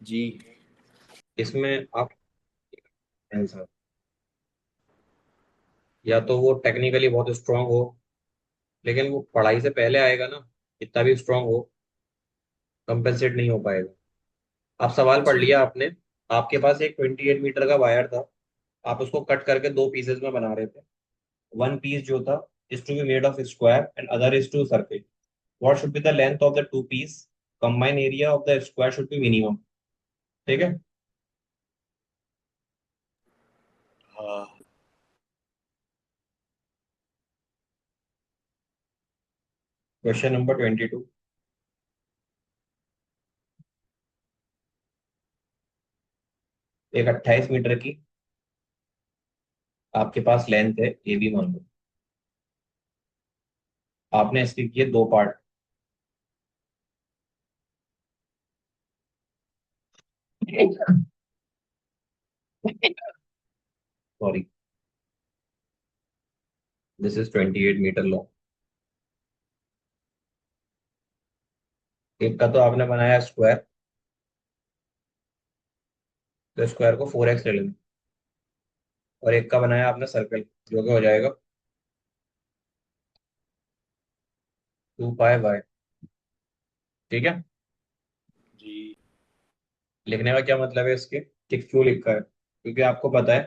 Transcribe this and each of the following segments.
जी। इसमें आप आंसर, या तो वो टेक्निकली बहुत स्ट्रांग हो, लेकिन वो पढ़ाई से पहले आएगा ना, कितना भी स्ट्रांग हो कंपेंसेट नहीं हो पाएगा। आप सवाल पढ़ अच्छा। लिया आपने। आपके पास एक 28 मीटर का वायर था, आप उसको कट करके दो पीसेस में बना रहे थे। वन पीस जो था is to be made of square and other is to circle. What should be the length of the two piece? Combine area of the square should be minimum. ठीक है। हाँ। Question number 22। एक 28 metre की आपके पास length है, A B मान लो। आपने इसके किए दो part. Sorry, this is 28 metre long. एक का तो आपने बनाया स्क्वायर, तो स्क्वायर को 4x ले लेना। और एक का बनाया आपने सर्कल, जो कि हो जाएगा 2 पाई बाय। ठीक है। जी। लिखने का क्या मतलब है इसके, कि क्यों लिखा है? क्योंकि आपको पता है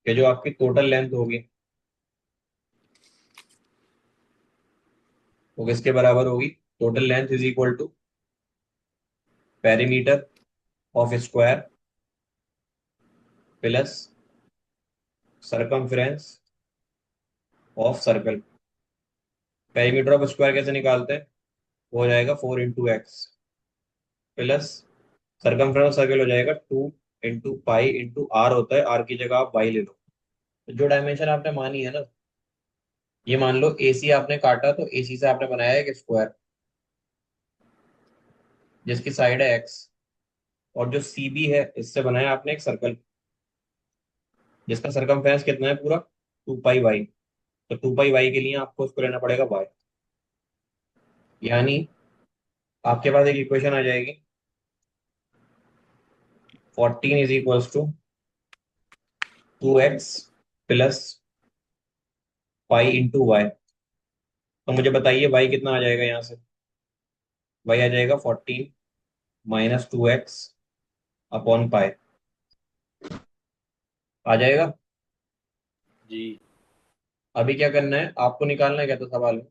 कि जो आपकी टोटल लेंथ होगी वो किसके बराबर होगी? Total length is equal to perimeter of square plus circumference of circle. Perimeter of square कैसे निकालते हैं? वो हो जाएगा 4 into x plus circumference of circle हो जाएगा 2 इंटू पाई इंटू आर होता है, आर की जगह आप वाई ले लो। तो जो डायमेंशन आपने मानी है ना, ये मान लो एसी आपने काटा, तो एसी से आपने बनाया एक स्क्वायर जिसकी साइड है एक्स। और जो सी बी है, इससे बनाया आपने एक सर्कल जिसका सरकमफ्रेंस कितना है पूरा, 2 पाई वाई। तो 2 पाई वाई के लिए आपको उसको लेना पड़ेगा वाई। यानी आपके पास एक इक्वेशन आ जाएगी, 14 is equals to 2x plus pi into y. तो मुझे बताइए वाई कितना आ जाएगा यहाँ से? वाई आ जाएगा 14 - 2x अपॉन पाई। आ जाएगा। जी। अभी क्या करना है आपको, निकालना है क्या था सवाल में?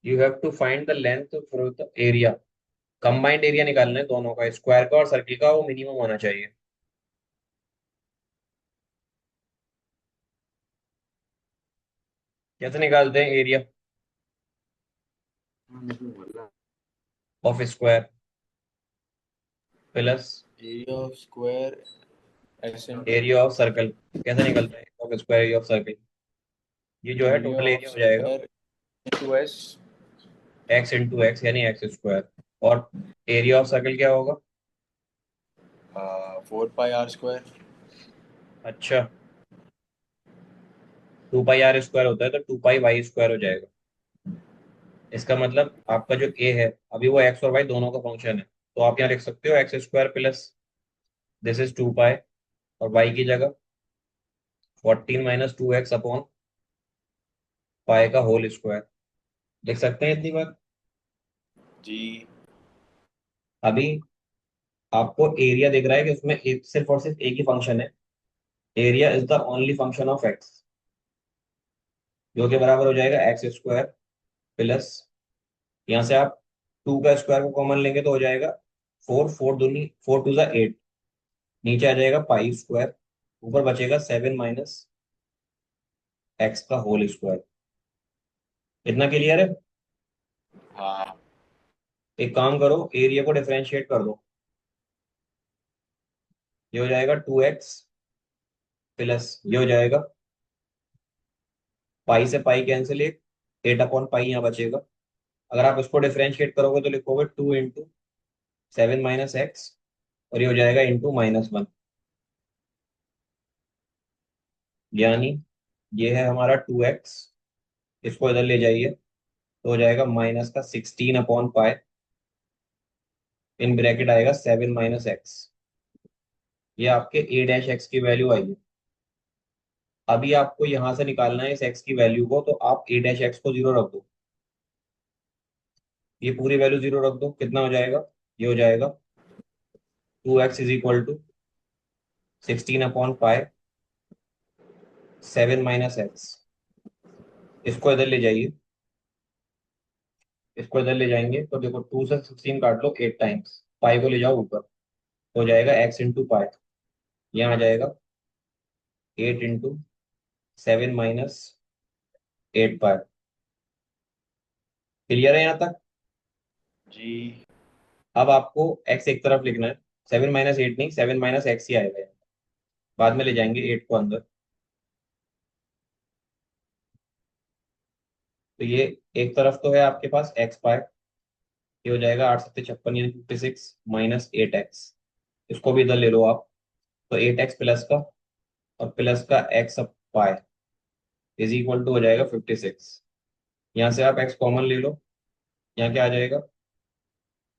You have to find the length through the area. Combined area निकालना है दोनों का, स्क्वायर का और सर्किल का, वो मिनिमम होना चाहिए। कैसे निकालते हैं area of square plus area of square S into area of circle? कैसे निकलता है of square area of circle? ये जो है एरिया टोटल ऑफ एरिया हो जाएगा square into S. x into x, यानी एक्स स्क्वायर। और एरिया ऑफ सर्कल क्या होगा? 4 पाई आर स्क्वायर। अच्छा, 2 पाई r स्क्वायर होता है तो 2 पाई वाई स्क्वायर हो जाएगा। इसका मतलब आपका जो ए है, अभी वो एक्स और वाई दोनों का फंक्शन है, तो आप यहाँ लिख सकते हो x square plus this is 2 पाई, और वाई की जगह 14 - 2x अपॉन पाई का होल स्क्वायर। लिख सकते हैं इतनी बात। जी। अभी आपको एरिया दिख रहा है कि उसमें एक, सिर्फ और सिर्फ एक ही फंक्शन है। Area is the only function of x, जो कि बराबर हो जाएगा एक्स स्क्वायर प्लस, यहाँ से आप 2 का स्क्वायर को कॉमन लेंगे तो हो जाएगा 4 4 नीचे आ जाएगा पाई स्क्वायर, ऊपर बचेगा 7 - एक्स का होल स्क्वायर। इतना क्लियर है? हाँ। एक काम करो, एरिया को डिफरेंशिएट कर दो। ये हो जाएगा 2x प्लस, ये हो जाएगा पाई से पाई कैंसिल, एक 8/पाई यहाँ बचेगा। अगर आप इसको डिफरेंशिएट करोगे तो लिखोगे 2 इंटू 7 - एक्स, और ये हो जाएगा इंटू -1। यानी ये है हमारा 2x, इसको इधर ले जाइए तो हो जाएगा माइनस का 16/पाई इन ब्रैकेट आएगा 7 - x। ये आपके a डैश एक्स की वैल्यू आई है। अभी आपको यहां से निकालना है इस x की वैल्यू को, तो आप a डैश एक्स को 0 रख दो। ये पूरी वैल्यू 0 रख दो, कितना हो जाएगा? ये हो जाएगा 2x is equal to 16/π 7 - x। इसको इधर ले जाइए, इसको इधर ले जाएंगे तो देखो 2 से 16 काट लो 8 टाइम्स, पाई को ले जाओ ऊपर, हो जाएगा x × π। यहाँ आ जाएगा 8 × 7 - 8 पाई। क्लियर है यहाँ तक? जी। अब आपको x एक तरफ लिखना है, 7 - 8 नहीं, 7 - x ही आएगा। बाद में ले जाएंगे 8 को अंदर। तो ये एक तरफ तो है आपके पास x पाई, ये हो जाएगा 8 × 7 = 56 यानी 56 -8x। इसको भी इधर ले लो आप, तो 8x प्लस का और प्लस का x pi is equal to हो जाएगा 56। यहाँ से आप x कॉमन ले लो, यहाँ क्या आ जाएगा?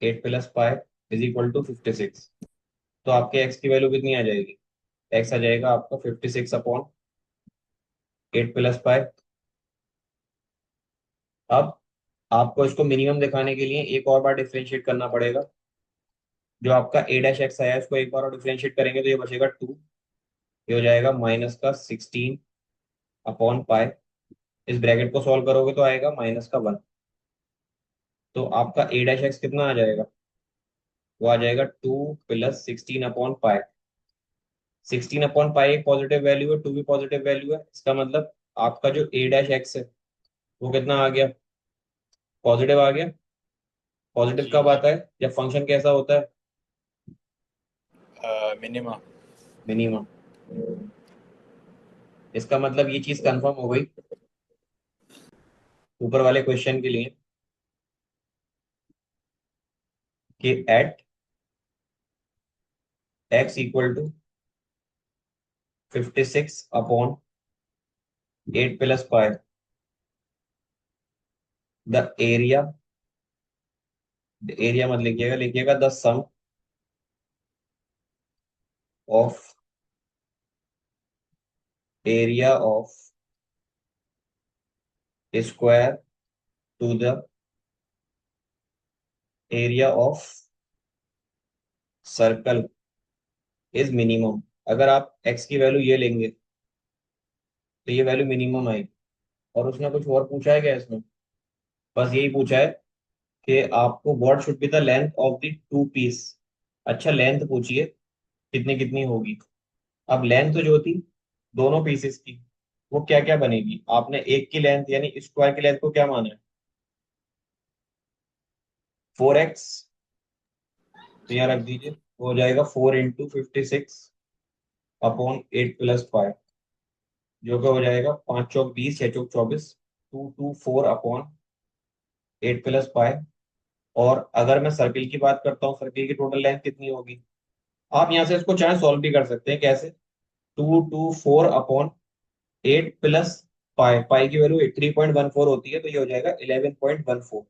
8 + पाई इज इक्वल टू 56। तो आपके x की वैल्यू कितनी आ जाएगी? x आ जाएगा आपका 56/8 + पाई। अब आपको इसको मिनिमम दिखाने के लिए एक और बार डिफरेंशिएट करना पड़ेगा। जो आपका a डैश एक्स आया है इसको एक बार और डिफरेंशिएट करेंगे तो ये बचेगा 2। ये हो जाएगा -16/पाई। इस ब्रैकेट को सॉल्व करोगे तो आएगा -1। तो आपका a डैश एक्स कितना आ जाएगा? वो आ जाएगा 2 + 16/पाई। 16/पाई एक पॉजिटिव वैल्यू है, 2 भी पॉजिटिव वैल्यू है, इसका मतलब आपका जो a डैश एक्स है वो कितना आ गया? पॉजिटिव आ गया। पॉजिटिव जी। कब आता है? जब फंक्शन कैसा होता है? मिनिमम। मिनिमम। इसका मतलब ये चीज कंफर्म हो गई ऊपर वाले क्वेश्चन के लिए कि at x equal to 56/8 + pi the area मत लिखिएगा, लिखिएगा the sum of area of square to the area of circle is minimum. अगर आप x की वैल्यू ये लेंगे तो ये वैल्यू मिनिमम आएगी। और उसने कुछ और पूछा है क्या इसमें? बस यही पूछा है कि आपको what should be the length of the two piece. अच्छा, लेंथ पूछिए कितनी कितनी होगी। अब लेंथ जो थी दोनों पीसेस की वो क्या क्या बनेगी? आपने एक की लेंथ यानी स्क्वायर की लेंथ को क्या माना है? 4x। तो यहाँ रख दीजिए, वो हो जाएगा 4 × 56/8 + 5, जो कि हो जाएगा 5 चौक 20, 6 चौक 24, 224/8 + 5। और अगर मैं सर्किल की बात करता हूँ, सर्किल की टोटल लेंथ कितनी होगी? आप यहाँ से इसको चाहे सॉल्व भी कर सकते हैं। कैसे? 224/8 + पाई की वैल्यू 3.14 होती है, तो ये हो जाएगा 11.14।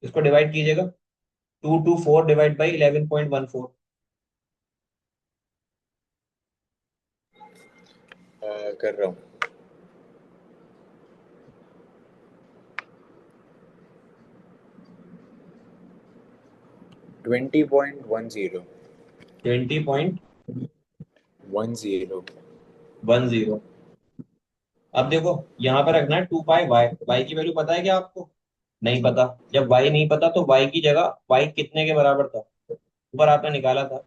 इसको डिवाइड कीजिएगा, 224 ÷ 11.14। कर रहा हूँ। 20.10. 20.10। 10. अब देखो यहाँ पे रखना है 2 पाई वाई की वैल्यू पता है क्या आपको? नहीं पता। जब वाई नहीं पता तो वाई की जगह वाई कितने के बराबर था ऊपर आपने निकाला था?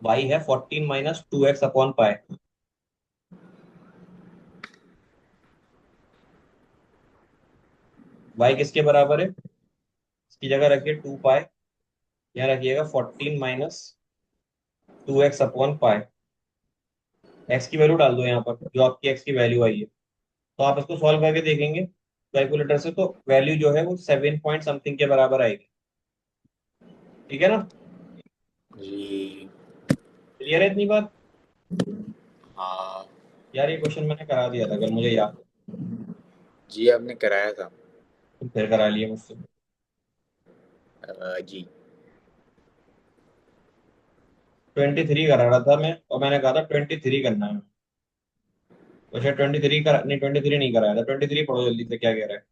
वाई है 14 - 2x/पाई। वाई किसके बराबर है? इसकी जगह रखिए 2 पाई, यहाँ रखिएगा 14 - 2x/पाई। एक्स की वैल्यू डाल दो यहाँ पर, जो आपकी एक्स की वैल्यू आई है। तो आप इसको सॉल्व करके देखेंगे कैलकुलेटर से, तो वैल्यू जो है वो 7 पॉइंट समथिंग के बराबर आएगी। ठीक है ना? जी। क्लियर है इतनी बात? हाँ। यार ये क्वेश्चन मैंने करा दिया था, अगर मुझे याद है। जी, आपने कराया था। तो फिर करा लिया मुझसे। जी। 23 करा रहा था मैं, और मैंने कहा था 23 करना है। तो शायद 23 का नहीं, 23 नहीं कराया था। 23 पढ़ो जल्दी से क्या कह रहा है।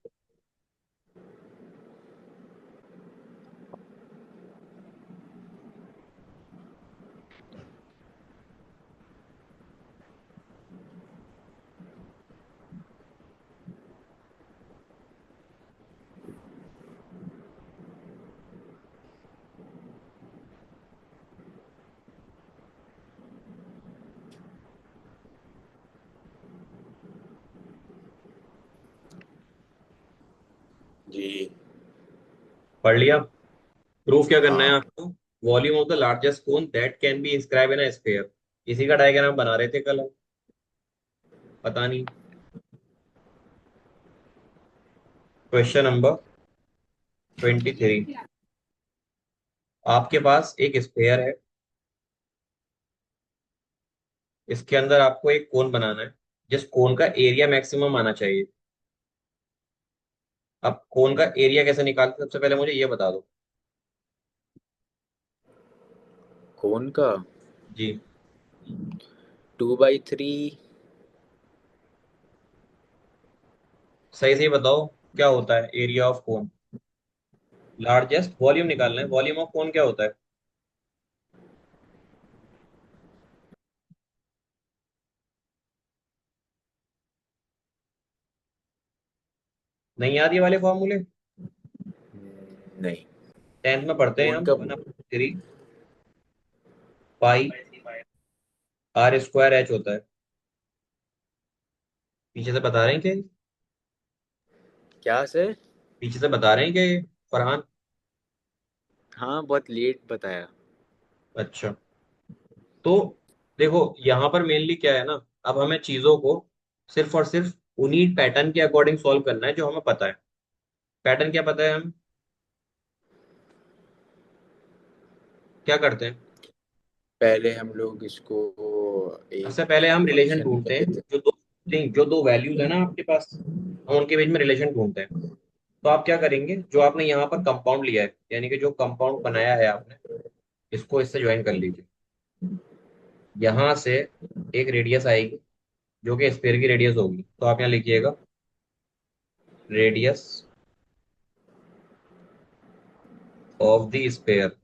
जी। पढ़ लिया। प्रूफ क्या करना है हाँ। आपको? Volume of the largest cone that can be inscribe in a sphere. इसी का डायग्राम बना रहे थे कल हम। पता नहीं। Question number 23। आपके पास एक स्फीयर है, इसके अंदर आपको एक कोन बनाना है, जिस कोन का एरिया मैक्सिमम आना चाहिए। अब कोन का एरिया कैसे निकालते, सबसे पहले मुझे ये बता दो। कौन का? जी। 2/3। सही सही बताओ, क्या होता है area of cone? Largest volume निकालना है, वॉल्यूम ऑफ कोन क्या होता है? नहीं याद ये वाले फॉर्मूले? नहीं। 10th में पढ़ते हैं कौन हम। का? 1/3 पाई r² h होता है। पीछे से बता रहे हैं क्या क्या सर? पीछे से बता रहे हैं क्या ये फरहान? हाँ, बहुत लेट बताया। अच्छा। तो देखो, यहाँ पर मेनली क्या है ना, अब हमें चीजों को सिर्फ और सिर्फ उन्हीं पैटर्न के अकॉर्डिंग सॉल्व करना है जो हमें पता है। पैटर्न क्या पता है? हम क्या करते हैं? पहले हम लोग इसको सबसे एक पहले हम रिलेशन फंक्शन ढूंढते कर हैं। लेते जो दो वैल्यूज है ना आपके पास, हम उनके बीच में रिलेशन ढूंढते हैं। तो आप क्या करेंगे, जो आपने यहाँ पर कंपाउंड लिया है, यानी कि जो कंपाउंड बनाया है आपने, इसको इससे ज्वाइन कर लीजिए। यहाँ से एक रेडियस आएगी, जो कि स्फीयर की रेडियस होगी। तो आप यहाँ लिखिएगा रेडियस ऑफ द स्फीयर।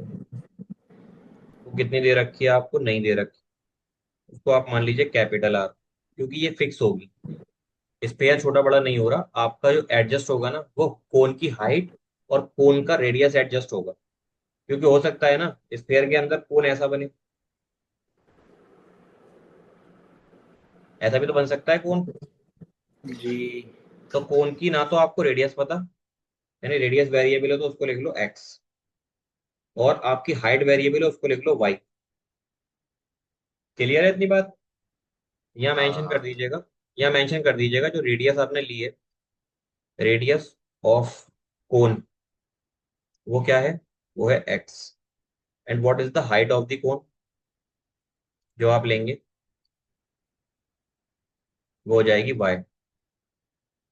वो कितनी दे रखी है आपको? नहीं दे रखी। उसको आप मान लीजिए कैपिटल आर, क्योंकि ये फिक्स होगी। स्फीयर छोटा बड़ा नहीं हो रहा आपका। जो एडजस्ट होगा ना, वो कोन की हाइट और कोन का रेडियस एडजस्ट होगा। क्योंकि हो सकता है ना स्फीयर के अंदर कोन ऐसा बने, ऐसा भी तो बन सकता है कोन। हैं। जी। तो कोन की ना तो आपको रेडियस पता, यानी रेडियस वेरिएबल है तो उसको लिख लो एक्स, और आपकी हाइट वेरिएबल है उसको लिख लो वाई। क्लियर है इतनी बात? यहाँ मेंशन कर हाँ। दीजिएगा। यहाँ मेंशन कर दीजिएगा जो रेडियस आपने ली है, रेडियस ऑफ कोन, वो क्या है? वो है x. And what is the height of the cone जो आप लेंगे? वो हो जाएगी वाई।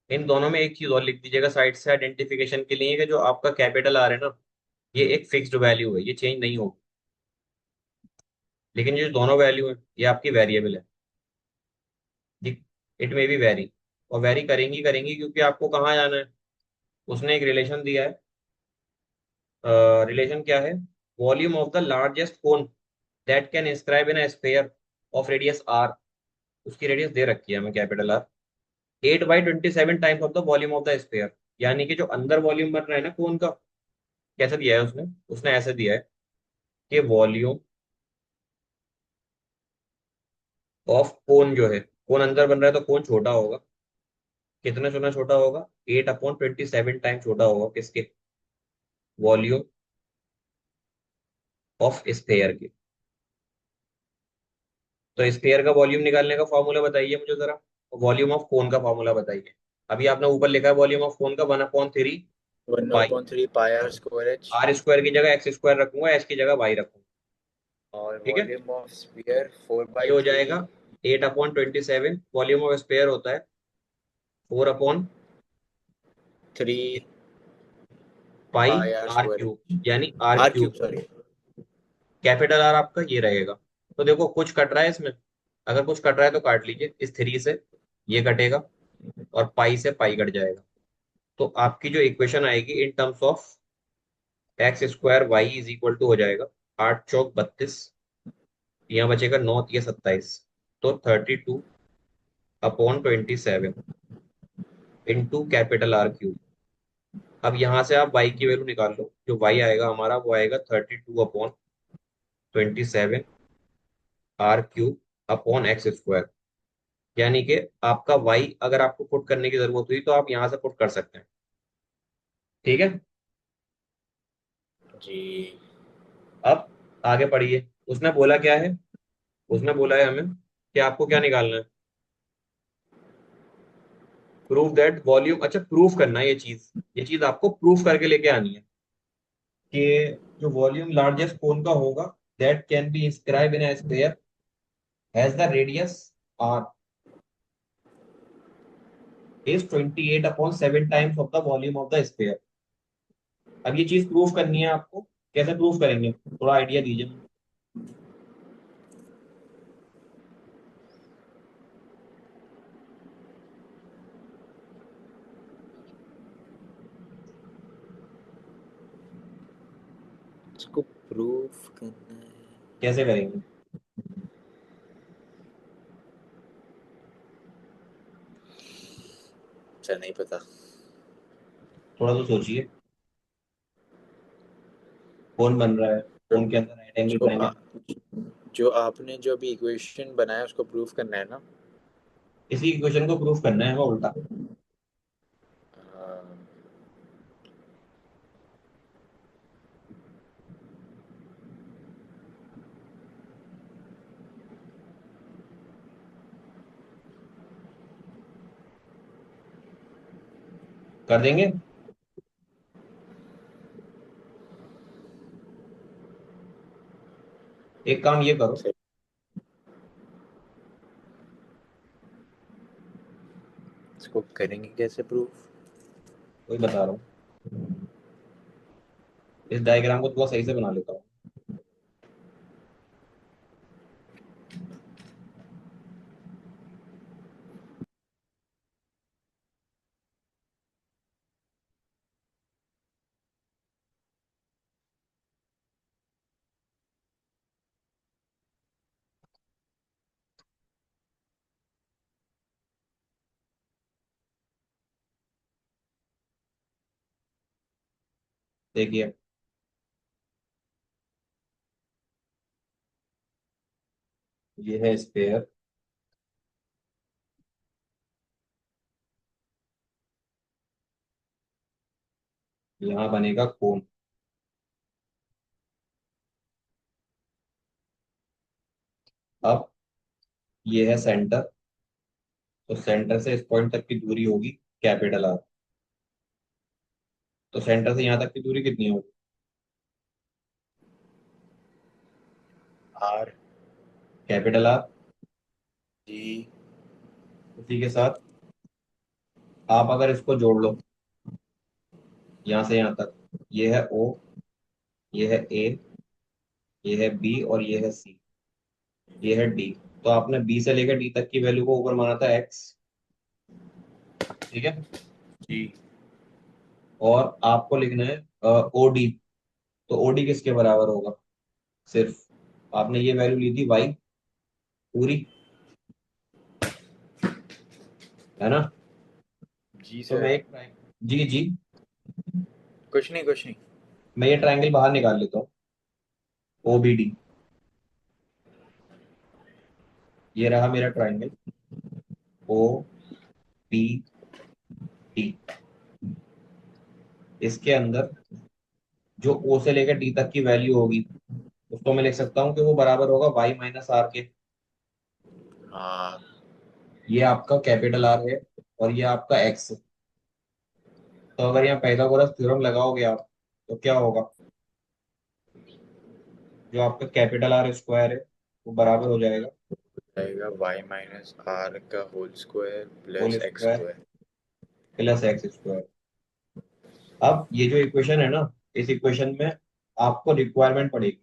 इन दोनों में एक चीज और लिख दीजिएगा साइड से आइडेंटिफिकेशन के लिए, कि जो आपका कैपिटल आर है ना, ये एक फिक्स्ड वैल्यू है, ये चेंज नहीं होगी। लेकिन ये जो दोनों वैल्यू है, ये आपकी वेरिएबल है। इट मे बी वेरी, और वेरी करेंगी करेंगी, क्योंकि आपको कहाँ जाना है। उसने एक रिलेशन दिया है। रिलेशन क्या है? Volume of the largest cone that can inscribe in a sphere of radius R. उसकी रेडियस दे रखी है हमें capital R. 8/27 times of the volume of the sphere. यानी कि जो अंदर वॉल्यूम बन रहा है ना कोन का, कैसे दिया है उसने? उसने ऐसे दिया है कि वॉल्यूम ऑफ कोन जो है, कोन अंदर बन रहा है तो कोन छोटा होगा। कितना चुना छोटा होगा? 8/27 टाइम छोटा होगा किसके? वॉल्यूम ऑफ स्फीयर के। तो स्फीयर का वॉल्यूम निकालने का फॉर्मूला बताइए मुझे जरा। वॉल्यूम ऑफ कोन का फॉर्मूला बताइए। अभी आपने ऊपर लिखा है वॉल्यूम ऑफ कोन का 1/3 one pi. Upon three pi r square h. r² की जगह x² रखूंगा, h की जगह y रखूंगा। और ठीक है। वॉल्यूम ऑफ स्फीयर फोर ये बाई हो थ्री जाएगा 8/27। वॉल्यूम ऑफ स्फीयर होता है 4/, three pi pi R R square cube, यानी R R cube cube. Sorry. Capital R आपका ये रहेगा। तो देखो कुछ कट रहा है इसमें, अगर कुछ कट रहा है तो काट लीजिए। इस 3 से ये कटेगा और पाई से पाई कट जाएगा। तो आपकी जो इक्वेशन आएगी in terms of x square y is equal to हो जाएगा 8 चौक 32, यहाँ बचेगा 9 तिया 27, तो 32/27 इंटू कैपिटल आर क्यूब। अब यहां से आप y की वैल्यू निकाल लो, जो y आएगा हमारा वो आएगा 32/27 r³ अपॉन x²। यानी कि आपका y अगर आपको पुट करने की जरूरत हुई तो आप यहां से पुट कर सकते हैं। ठीक है, जी। अब आगे पढ़िए। उसने बोला क्या है, उसने बोला है हमें कि आपको क्या निकालना है, प्रूव दैट वॉल्यूम। अच्छा, प्रूफ करना है ये चीज आपको प्रूफ करके लेके आनी है कि जो वॉल्यूम लार्जेस्ट कोन का होगा that can be inscribe in a square has the radius r is 28/7 times of the volume of the sphere। अब ये चीज प्रूफ करनी है आपको, कैसे प्रूफ करेंगे, थोड़ा आइडिया दीजिए मुझे। इसको प्रूफ करना है। कैसे करेंगे? अच्छा, नहीं पता। थोड़ा तो सोचिए। कौन बन रहा है, कौन के अंदर राइट एंगल जो ट्रायंगल। जो आपने जो अभी इक्वेशन बनाया उसको प्रूफ करना है ना। इसी इक्वेशन को प्रूफ करना है हमें उल्टा। हाँ, कर देंगे। एक काम ये करो, सही। इसको करेंगे कैसे प्रूफ? वही बता रहा हूँ। इस डायग्राम को थोड़ा सही से बना लेता हूँ। देखिए, ये है स्पेयर, यहाँ बनेगा कोन। अब ये है सेंटर, तो सेंटर से इस पॉइंट तक की दूरी होगी कैपिटल आर। तो सेंटर से यहाँ तक की दूरी कितनी होगी? आर। Capital R. जी। उसी के साथ आप अगर इसको जोड़ लो यहाँ से यहाँ तक, ये है ओ, ये है ए, ये है बी और ये है सी, ये है डी। तो आपने बी से लेकर डी तक की वैल्यू को ऊपर माना था एक्स। ठीक है, जी। और आपको लिखना है ओ डी। तो ओ डी किसके बराबर होगा? सिर्फ आपने ये वैल्यू ली थी वाई पूरी, है ना? जी तो मैं सर। एक जी जी, कुछ नहीं, कुछ नहीं। मैं ये ट्रायंगल बाहर निकाल लेता हूँ, ओ बी डी। ये रहा मेरा ट्रायंगल ओ बी डी। इसके अंदर जो ओ से लेकर डी तक की वैल्यू होगी उसको मैं लिख सकता हूँ कि वो बराबर होगा वाई माइनस आर के। हाँ। ये आपका कैपिटल आर है और ये आपका एक्स। तो अगर यहाँ पाइथागोरस थ्योरम लगाओगे आप तो क्या होगा? जो आपका कैपिटल आर स्क्वायर है वो बराबर हो जाएगा जाएगा वाई माइनस आर का whole square whole plus x square square. Plus x square. अब ये जो इक्वेशन है ना, इस इक्वेशन में आपको रिक्वायरमेंट पड़ेगी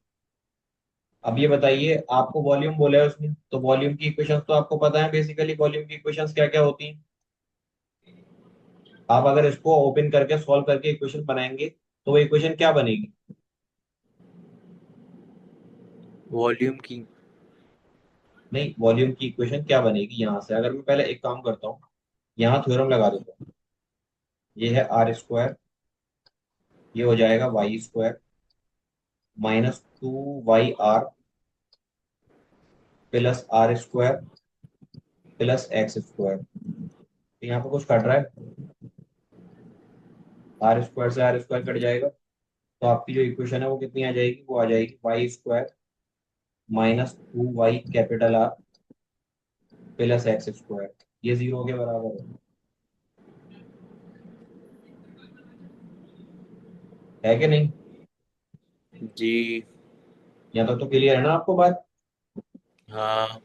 अब ये बताइए, आपको वॉल्यूम बोला है उसने, तो वॉल्यूम की इक्वेशंस तो आपको पता है बेसिकली, वॉल्यूम की इक्वेशंस क्या क्या होती हैं। आप अगर इसको ओपन करके सॉल्व करके इक्वेशन बनाएंगे तो वो इक्वेशन क्या बनेगी? वॉल्यूम की। नहीं, वॉल्यूम की इक्वेशन क्या बनेगी यहाँ से, अगर मैं पहले एक काम करता हूँ, यहाँ थ्योरम लगा देता हूँ। ये है आर स्क्वायर, ये हो जाएगा y square -2 YR plus r square plus x square. तो यहाँ पे कुछ कट रहा है, आर स्क्वायर से आर स्क्वायर कट जाएगा, तो आपकी जो इक्वेशन है वो कितनी आ जाएगी, वो आ जाएगी y square -2 Y R plus x square. ये 0 के बराबर है कि नहीं? जी। यहाँ तक तो क्लियर है ना आपको बात? हाँ।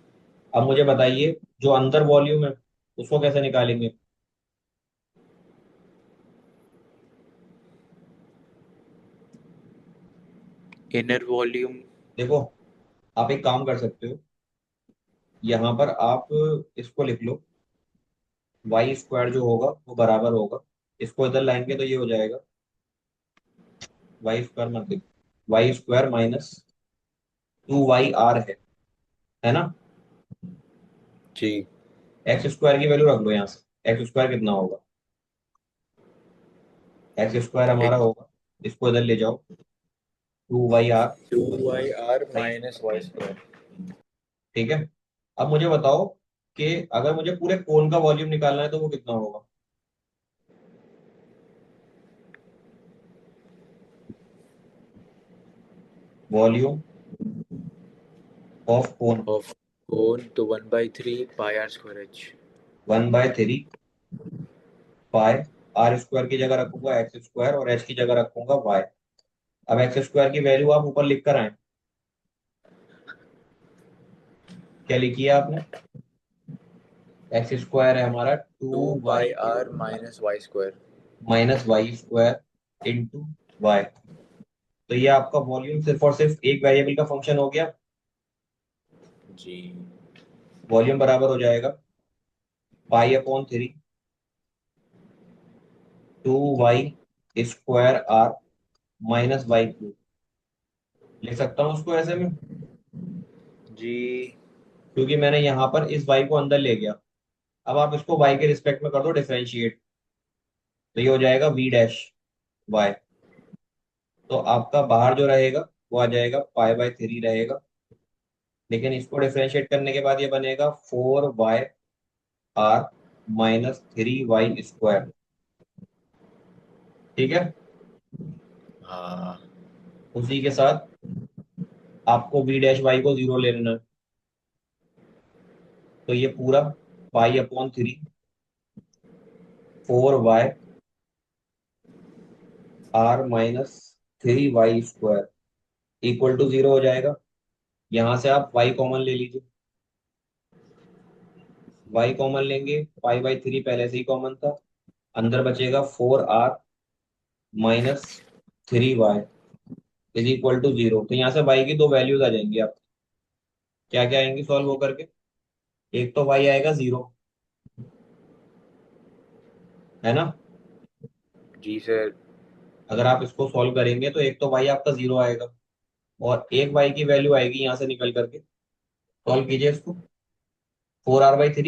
अब मुझे बताइए, जो अंदर वॉल्यूम है उसको कैसे निकालेंगे? Inner volume. देखो, आप एक काम कर सकते हो, यहाँ पर आप इसको लिख लो, वाई स्क्वायर जो होगा वो बराबर होगा, इसको इधर लाएंगे तो ये हो जाएगा, वाई स्क्वायर मत लिखो, वाई स्क्वायर -2 YR है ना? जी। एक्स स्क्वायर की वैल्यू रख लो यहाँ से, एक्स स्क्वायर कितना होगा, एक्स स्क्वायर हमारा एक्स होगा, इसको इधर ले जाओ, 2 YR। 2 YR minus y square. ठीक है। अब मुझे बताओ कि अगर मुझे पूरे कोन का वॉल्यूम निकालना है तो वो कितना होगा? Volume of cone. Of cone तो 1/3 pi r square h। 1/3 pi, r square की जगह रखूंगा एक्स स्क्वायर और एच की जगह रखूंगा वाई। अब एक्स स्क्वायर की वैल्यू आप ऊपर लिख कर आए, क्या लिखी है आपने? एक्स स्क्वायर है हमारा to 2 Y pi r minus y square. -Y square into y. तो ये आपका वॉल्यूम सिर्फ और सिर्फ एक वेरिएबल का फंक्शन हो गया। जी। वॉल्यूम बराबर हो जाएगा पाई/3 2 Y स्क्वायर R -Y3। लिख सकता हूँ उसको ऐसे में, जी। क्योंकि मैंने यहाँ पर इस y को अंदर ले गया। अब आप इसको y के रिस्पेक्ट में कर दो डिफरेंशिएट, तो ये हो जाएगा V' तो आपका बाहर जो रहेगा वो आ जाएगा पाई/3 रहेगा, लेकिन इसको डिफरेंशिएट करने के बाद ये बनेगा 4 YR -3 Y स्क्वायर। ठीक है। हाँ। उसी के साथ आपको V' को 0 ले लेना है, तो ये पूरा पाई/3 4 YR -3 Y square equal to 0 हो जाएगा। यहां से आप y कॉमन ले लीजिए, y कॉमन लेंगे, पाई/3 पहले से ही कॉमन था, अंदर बचेगा 4R -3 Y is equal to 0। तो यहाँ से y की दो वैल्यूज आ जाएंगी आप, क्या क्या आएंगी सॉल्व हो करके? एक तो y आएगा 0, है ना? जी सर। अगर आप इसको सॉल्व करेंगे तो एक तो y आपका 0 आएगा, और एक y की वैल्यू आएगी यहाँ से निकल करके, सॉल्व कीजिए इसको, 4R/3